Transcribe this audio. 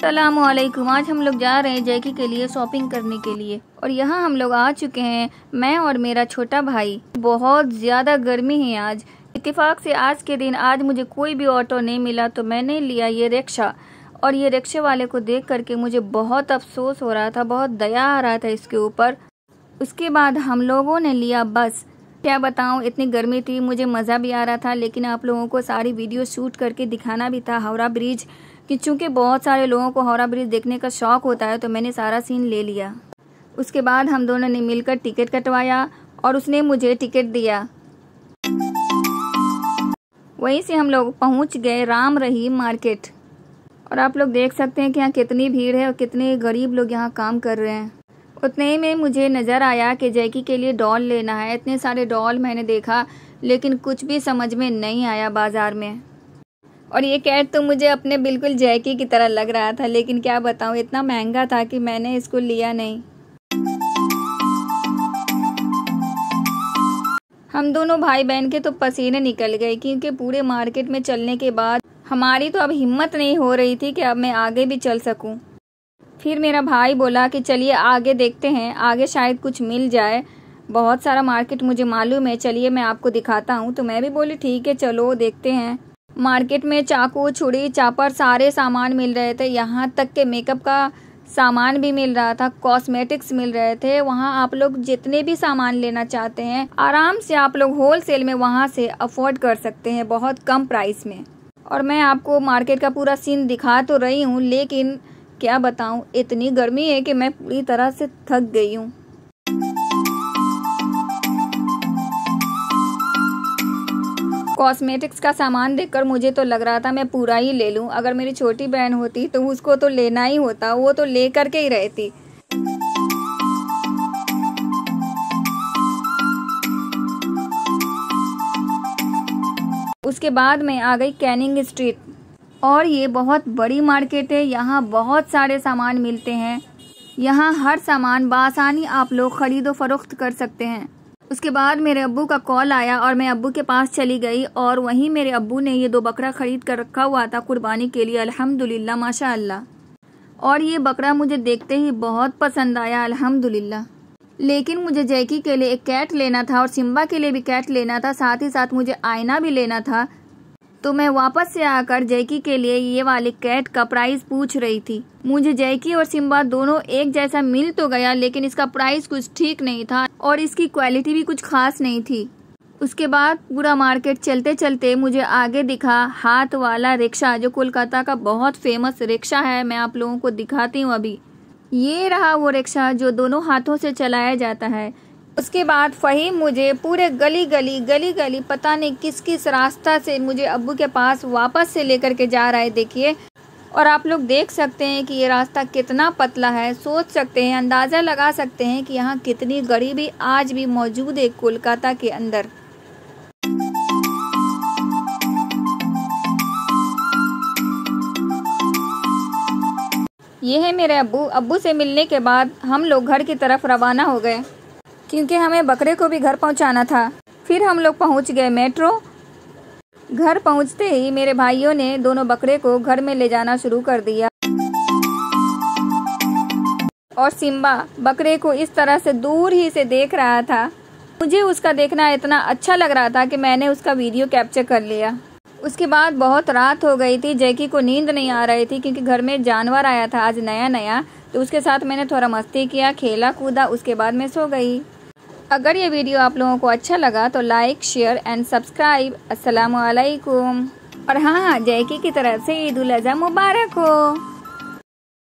अस्सलामुअलैकुम। आज हम लोग जा रहे हैं जैकी के लिए शॉपिंग करने के लिए और यहाँ हम लोग आ चुके हैं, मैं और मेरा छोटा भाई। बहुत ज़्यादा गर्मी है आज। इत्तेफाक से आज के दिन आज मुझे कोई भी ऑटो नहीं मिला तो मैंने लिया ये रिक्शा। और ये रिक्शे वाले को देख करके मुझे बहुत अफसोस हो रहा था, बहुत दया आ रहा था इसके ऊपर। उसके बाद हम लोगों ने लिया बस। क्या बताऊं, इतनी गर्मी थी, मुझे मज़ा भी आ रहा था, लेकिन आप लोगों को सारी वीडियो शूट करके दिखाना भी था हावड़ा ब्रिज कि चूँकि बहुत सारे लोगों को हावड़ा ब्रिज देखने का शौक़ होता है तो मैंने सारा सीन ले लिया। उसके बाद हम दोनों ने मिलकर टिकट कटवाया और उसने मुझे टिकट दिया। वहीं से हम लोग पहुंच गए राम रहीम मार्केट। और आप लोग देख सकते हैं कि यहाँ कितनी भीड़ है और कितने गरीब लोग यहाँ काम कर रहे हैं। उतने में मुझे नज़र आया कि जैकी के लिए डॉल लेना है। इतने सारे डॉल मैंने देखा लेकिन कुछ भी समझ में नहीं आया बाज़ार में। और ये कैट तो मुझे अपने बिल्कुल जैकी की तरह लग रहा था, लेकिन क्या बताऊँ इतना महंगा था कि मैंने इसको लिया नहीं। हम दोनों भाई बहन के तो पसीने निकल गए क्योंकि पूरे मार्केट में चलने के बाद हमारी तो अब हिम्मत नहीं हो रही थी कि अब मैं आगे भी चल सकूं। फिर मेरा भाई बोला कि चलिए आगे देखते हैं, आगे शायद कुछ मिल जाए। बहुत सारा मार्केट मुझे मालूम है, चलिए मैं आपको दिखाता हूं। तो मैं भी बोली ठीक है चलो देखते हैं। मार्केट में चाकू, छुरी, चापर सारे सामान मिल रहे थे। यहाँ तक के मेकअप का सामान भी मिल रहा था, कॉस्मेटिक्स मिल रहे थे। वहाँ आप लोग जितने भी सामान लेना चाहते हैं आराम से आप लोग होलसेल में वहाँ से अफोर्ड कर सकते हैं बहुत कम प्राइस में। और मैं आपको मार्केट का पूरा सीन दिखा तो रही हूँ, लेकिन क्या बताऊँ इतनी गर्मी है कि मैं पूरी तरह से थक गई हूँ। कॉस्मेटिक्स का सामान देखकर मुझे तो लग रहा था मैं पूरा ही ले लूं। अगर मेरी छोटी बहन होती तो उसको तो लेना ही होता, वो तो ले करके ही रहती। उसके बाद मैं आ गई कैनिंग स्ट्रीट और ये बहुत बड़ी मार्केट है। यहाँ बहुत सारे सामान मिलते हैं। यहाँ हर सामान बासानी आप लोग खरीदो फरोख्त कर सकते हैं। उसके बाद मेरे अब्बू का कॉल आया और मैं अब्बू के पास चली गई और वहीं मेरे अब्बू ने ये 2 बकरा खरीद कर रखा हुआ था कुर्बानी के लिए। अल्हम्दुलिल्लाह माशाअल्लाह। और ये बकरा मुझे देखते ही बहुत पसंद आया अल्हम्दुलिल्लाह। लेकिन मुझे जैकी के लिए एक कैट लेना था और सिम्बा के लिए भी कैट लेना था, साथ ही साथ मुझे आईना भी लेना था। तो मैं वापस से आकर जैकी के लिए ये वाले कैट का प्राइस पूछ रही थी। मुझे जैकी और सिम्बा दोनों एक जैसा मिल तो गया, लेकिन इसका प्राइस कुछ ठीक नहीं था और इसकी क्वालिटी भी कुछ खास नहीं थी। उसके बाद पूरा मार्केट चलते चलते मुझे आगे दिखा हाथ वाला रिक्शा, जो कोलकाता का बहुत फेमस रिक्शा है। मैं आप लोगों को दिखाती हूँ अभी। ये रहा वो रिक्शा जो दोनों हाथों से चलाया जाता है। उसके बाद फ़हीम मुझे पूरे गली गली पता नहीं किस किस रास्ता से मुझे अब्बू के पास वापस से लेकर के जा रहा है, देखिए। और आप लोग देख सकते हैं कि ये रास्ता कितना पतला है। सोच सकते हैं, अंदाज़ा लगा सकते हैं कि यहाँ कितनी गरीबी आज भी मौजूद है कोलकाता के अंदर। ये है मेरे अब्बू। अब्बू से मिलने के बाद हम लोग घर की तरफ रवाना हो गए क्योंकि हमें बकरे को भी घर पहुंचाना था। फिर हम लोग पहुंच गए मेट्रो। घर पहुंचते ही मेरे भाइयों ने दोनों बकरे को घर में ले जाना शुरू कर दिया और सिम्बा बकरे को इस तरह से दूर ही से देख रहा था। मुझे उसका देखना इतना अच्छा लग रहा था कि मैंने उसका वीडियो कैप्चर कर लिया। उसके बाद बहुत रात हो गई थी, जैकी को नींद नहीं आ रही थी क्योंकि घर में जानवर आया था आज नया, तो उसके साथ मैंने थोड़ा मस्ती किया, खेला कूदा, उसके बाद मैं सो गई। अगर ये वीडियो आप लोगों को अच्छा लगा तो लाइक, शेयर एंड सब्सक्राइब। अस्सलामुअलैकुम। और हाँ, जैकी की तरफ से ईद उल अज़हा मुबारक हो।